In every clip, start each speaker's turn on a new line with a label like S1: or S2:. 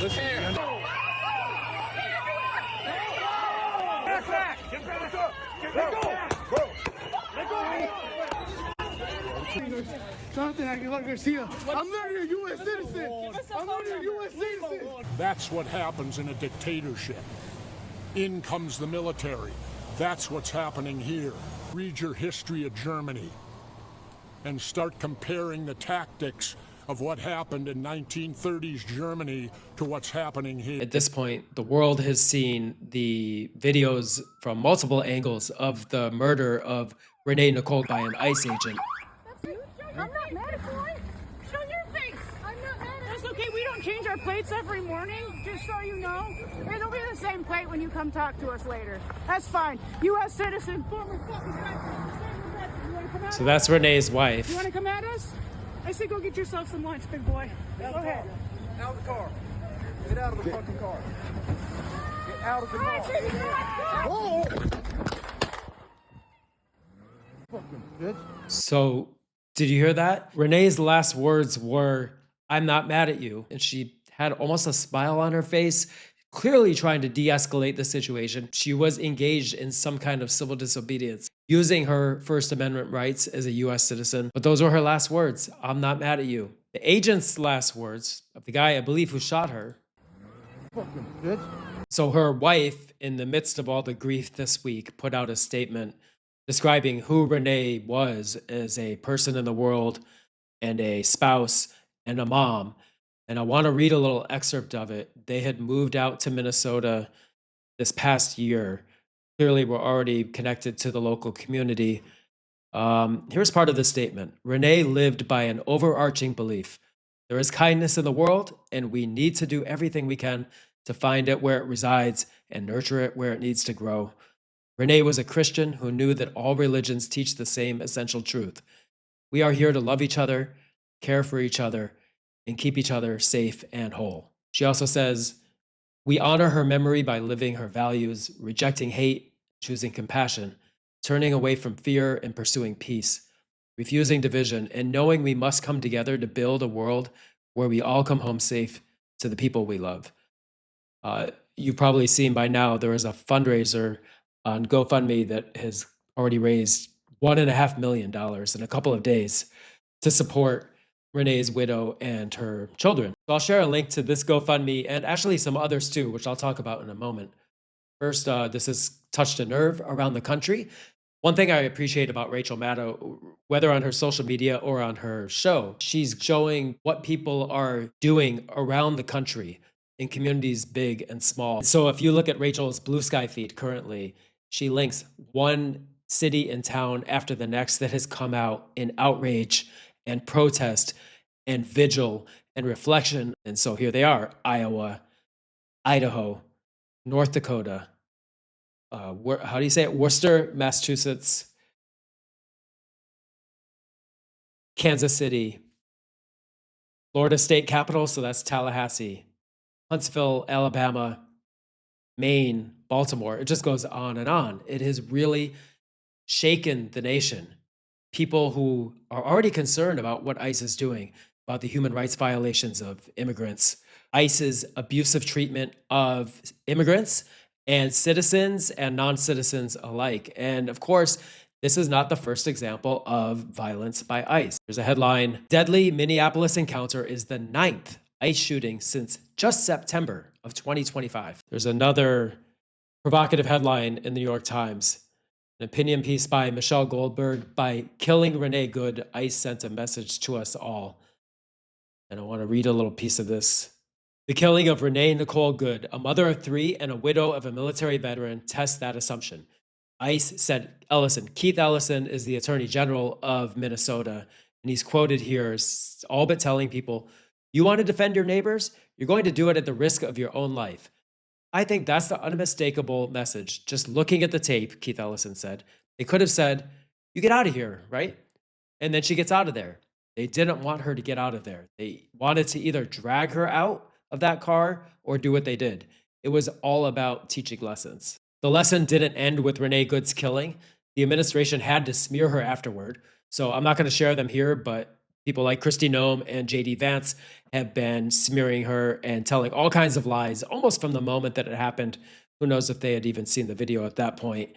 S1: Listen here.
S2: Get back! Get back! Get back! Bro! Let go!
S3: Something I can look see. I'm not a U.S. citizen. I'm not a U.S. citizen.
S4: That's what happens in a dictatorship. In comes the military. That's what's happening here. Read your history of Germany and start comparing the tactics of what happened in 1930s Germany to what's happening here.
S5: At this point, the world has seen the videos from multiple angles of the murder of Renee Nicole by an ICE agent.
S6: I'm not mad at you. Show your face. I'm not mad at you. That's okay. We don't change our plates every morning, just so you know. It'll be the same plate when you come talk to us later. That's fine. U.S. citizen, former fucking veteran. You want to come at us?
S5: So that's Renee's wife.
S6: You want to come at us? I say go get yourself some lunch, big boy. Go ahead.
S2: Out of the car. Get out of the fucking car. Get out of the car.
S3: Oh!
S5: So, did you hear that? Renee's last words were, "I'm not mad at you." And she had almost a smile on her face, clearly trying to de-escalate the situation. She was engaged in some kind of civil disobedience, using her First Amendment rights as a U.S. citizen. But those were her last words. "I'm not mad at you." The agent's last words, of the guy, I believe, who shot her. So her wife, in the midst of all the grief this week, put out a statement describing who Renee was as a person in the world and a spouse and a mom. And I want to read a little excerpt of it. They had moved out to Minnesota this past year. Clearly, we're already connected to the local community. Here's part of the statement. Renee lived by an overarching belief. There is kindness in the world, and we need to do everything we can to find it where it resides and nurture it where it needs to grow. Renee was a Christian who knew that all religions teach the same essential truth. We are here to love each other, care for each other, and keep each other safe and whole. She also says, we honor her memory by living her values, rejecting hate, choosing compassion, turning away from fear and pursuing peace, refusing division, and knowing we must come together to build a world where we all come home safe to the people we love. You've probably seen by now there is a fundraiser on GoFundMe that has already raised $1.5 million in a couple of days to support Renee's widow and her children. So I'll share a link to this GoFundMe and actually some others too, which I'll talk about in a moment. First, this has touched a nerve around the country. One thing I appreciate about Rachel Maddow, whether on her social media or on her show, she's showing what people are doing around the country in communities big and small. So if you look at Rachel's BlueSky feed currently, she links one city and town after the next that has come out in outrage and protest and vigil and reflection. And so here they are: Iowa, Idaho, North Dakota, how do you say it? Worcester, Massachusetts, Kansas City, Florida State Capitol, so that's Tallahassee, Huntsville, Alabama, Maine, Baltimore. It just goes on and on. It has really shaken the nation. People who are already concerned about what ICE is doing, about the human rights violations of immigrants, ICE's abusive treatment of immigrants and citizens and non-citizens alike. And of course, this is not the first example of violence by ICE. There's a headline: deadly Minneapolis encounter is the 9th ICE shooting since just September of 2025. There's another provocative headline in the New York Times, an opinion piece by Michelle Goldberg: by killing Renee Good, ICE sent a message to us all. And I want to read a little piece of this. The killing of Renee Nicole Good, a mother of 3 and a widow of a military veteran, tests that assumption. ICE said Ellison. Keith Ellison is the Attorney General of Minnesota, and he's quoted here as all but telling people, you want to defend your neighbors? You're going to do it at the risk of your own life. I think that's the unmistakable message. Just looking at the tape, Keith Ellison said, they could have said, you get out of here, right? And then she gets out of there. They didn't want her to get out of there. They wanted to either drag her out of that car or do what they did. It was all about teaching lessons. The lesson didn't end with Renee Good's killing. The administration had to smear her afterward. So I'm not going to share them here, but People like Kristi Noem and J.D. Vance have been smearing her and telling all kinds of lies almost from the moment that it happened. Who knows if they had even seen the video at that point.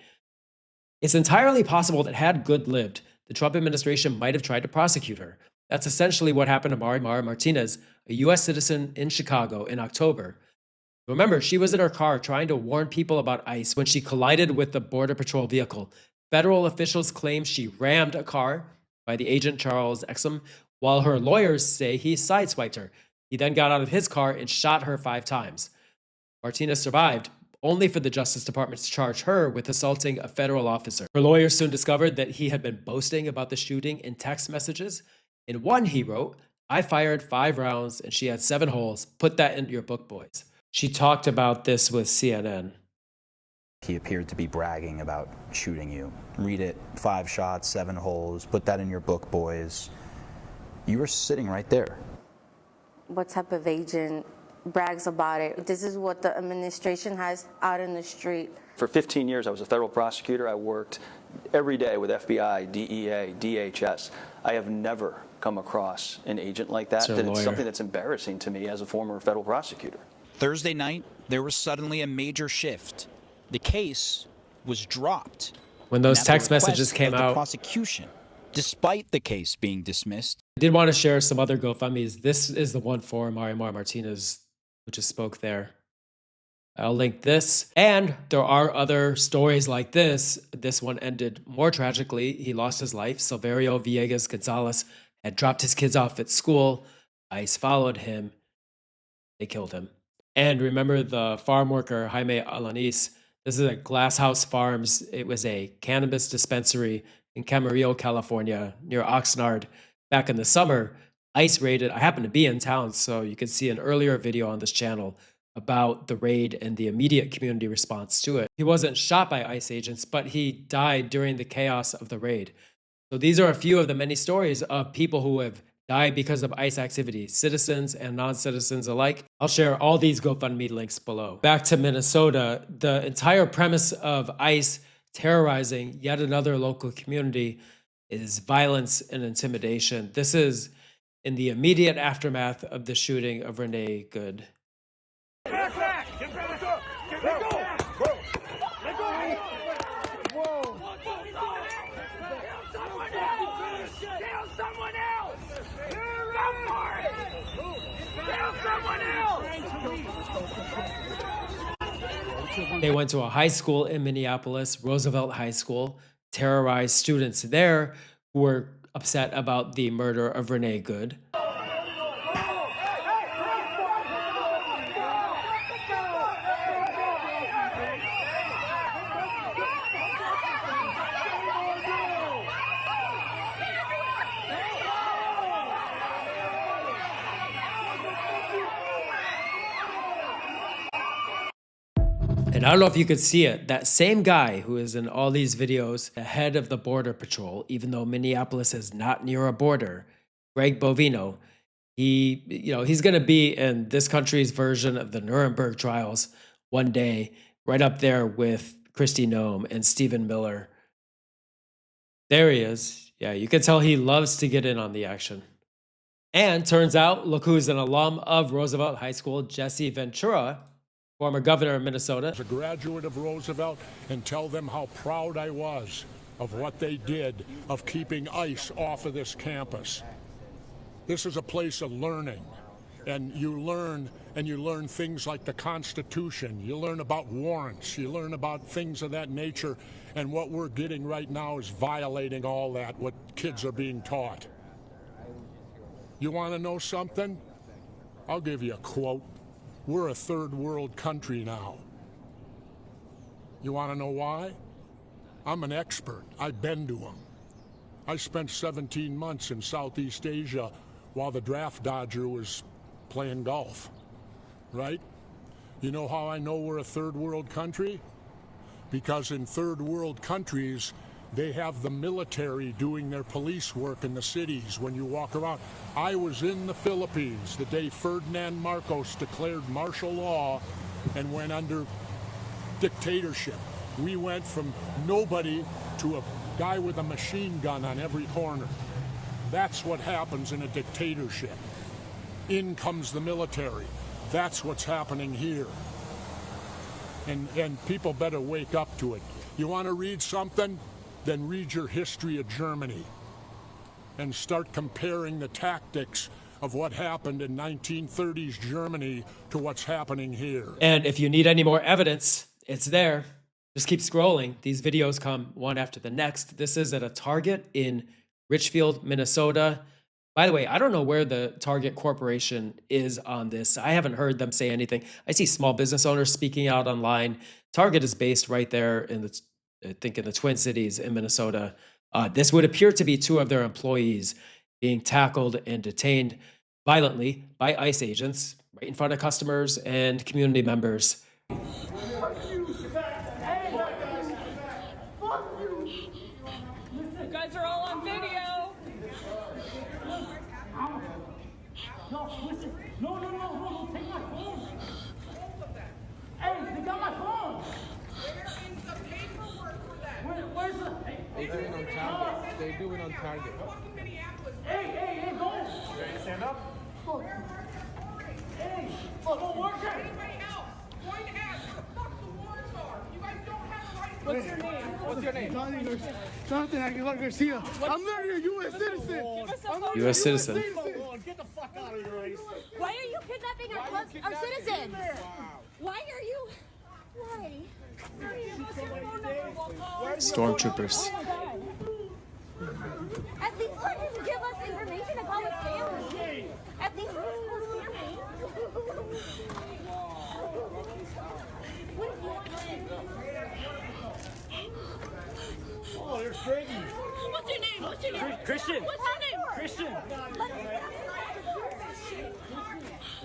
S5: It's entirely possible that had Good lived, the Trump administration might have tried to prosecute her. That's essentially what happened to Mara Martinez, a U.S. citizen in Chicago in October. Remember, she was in her car trying to warn people about ICE when she collided with the Border Patrol vehicle. Federal officials claim she rammed a car by the agent Charles Exum, while her lawyers say he sideswiped her. He then got out of his car and shot her 5 times. Martinez survived, only for the Justice Department to charge her with assaulting a federal officer. Her lawyers soon discovered that he had been boasting about the shooting in text messages. In one, he wrote, "I fired 5 rounds and she had 7 holes. Put that into your book, boys." She talked about this with CNN.
S1: He appeared to be bragging about shooting you. Read it, 5 shots, 7 holes, put that in your book, boys. You were sitting right there.
S7: What type of agent brags about it? This is what the administration has out in the street.
S8: For 15 years, I was a federal prosecutor. I worked every day with FBI, DEA, DHS. I have never come across an agent like that. It's something that's embarrassing to me as a former federal prosecutor.
S9: Thursday night, there was suddenly a major shift. The case was dropped.
S5: When those text messages came
S9: the
S5: out,
S9: prosecution, despite the case being dismissed.
S5: I did want to share some other GoFundMes. This is the one for Mara Martinez, who just spoke there. I'll link this. And there are other stories like this. This one ended more tragically. He lost his life. Silverio Villegas Gonzalez had dropped his kids off at school. ICE followed him. They killed him. And remember the farm worker, Jaime Alanis. This is at Glass House Farms. It was a cannabis dispensary in Camarillo, California, near Oxnard. Back in the summer, ICE raided. I happened to be in town, so you can see an earlier video on this channel about the raid and the immediate community response to it. He wasn't shot by ICE agents, but he died during the chaos of the raid. So these are a few of the many stories of people who have died because of ICE activity, citizens and non-citizens alike. I'll share all these GoFundMe links below. Back to Minnesota, the entire premise of ICE terrorizing yet another local community is violence and intimidation. This is in the immediate aftermath of the shooting of Renee Good.
S2: Back, back. Get back. Let go. Bro. Let go. Whoa. Kill someone else. Go for it. Kill someone else.
S5: They went to a high school in Minneapolis, Roosevelt High School, terrorized students there who were upset about the murder of Renee Good. And I don't know if you could see it, that same guy who is in all these videos, the head of the Border Patrol, even though Minneapolis is not near a border, Greg Bovino, he's going to be in this country's version of the Nuremberg trials one day, right up there with Kristi Noem and Stephen Miller. There he is. Yeah, you can tell he loves to get in on the action. And turns out, look who's an alum of Roosevelt High School, Jesse Ventura, former governor of Minnesota.
S4: As a graduate of Roosevelt, and tell them how proud I was of what they did of keeping ICE off of this campus. This is a place of learning, and you learn things like the Constitution. You learn about warrants. You learn about things of that nature, and what we're getting right now is violating all that, what kids are being taught. You want to know something? I'll give you a quote. We're a third world country now. You want to know why? I'm an expert. I've been to them. I spent 17 months in Southeast Asia while the draft dodger was playing golf, right? You know how I know we're a third world country? Because in third world countries, they have the military doing their police work in the cities when you walk around. I was in the Philippines the day Ferdinand Marcos declared martial law and went under dictatorship. We went from nobody to a guy with a machine gun on every corner. That's what happens in a dictatorship. In comes the military. That's what's happening here. And people better wake up to it. You want to read something? Then read your history of Germany and start comparing the tactics of what happened in 1930s Germany to what's happening here.
S5: And if you need any more evidence, it's there. Just keep scrolling. These videos come one after the next. This is at a Target in Richfield, Minnesota. By the way, I don't know where the Target Corporation is on this. I haven't heard them say anything. I see small business owners speaking out online. Target is based right there in the, I think, in the Twin Cities in Minnesota. This would appear to be two of their employees being tackled and detained violently by ICE agents right in front of customers and community members.
S6: You guys are all on video. No, take my phone. Hey, they got my phone.
S3: Where is the paperwork for that?
S6: Where's the...
S3: They do it on Target. They do it on Target. Fucking Minneapolis.
S6: Hey, go.
S2: Stand up.
S6: Hey, look, work it.
S3: Anybody else going to ask where the fuck the warrants are? You guys don't have a right to...
S6: What's your name?
S3: What's your name?
S6: Jonathan Aguilar Garcia. I'm literally a U.S. citizen.
S5: U.S. citizen.
S2: Get the fuck out of here, Ace.
S10: Why are you kidnapping our citizens? Why are you? Why?
S5: Stormtroopers.
S10: At least let him give us information to call his family. At least let him call his family.
S2: Oh, there's Craigie.
S10: What's your name? What's your name?
S2: Christian.
S10: What's your name?
S2: Christian.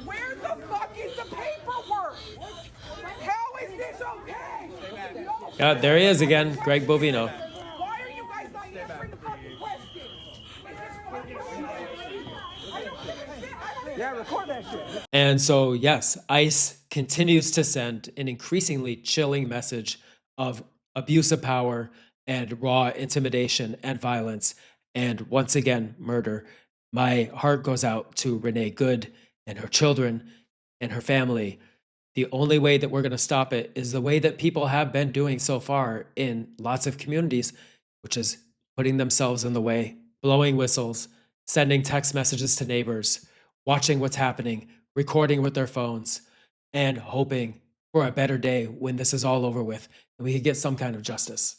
S3: Where the fuck is the paperwork? How is this okay?
S5: There he is again, Greg Bovino.
S3: Why are you guys not answering the fucking question?
S2: Yeah, record that shit.
S5: And so, yes, ICE continues to send an increasingly chilling message of abuse of power and raw intimidation and violence, and once again, murder. My heart goes out to Renee Good and her children and her family. The only way that we're going to stop it is the way that people have been doing so far in lots of communities, which is putting themselves in the way, blowing whistles, sending text messages to neighbors, watching what's happening, recording with their phones, and hoping for a better day when this is all over with and we can get some kind of justice.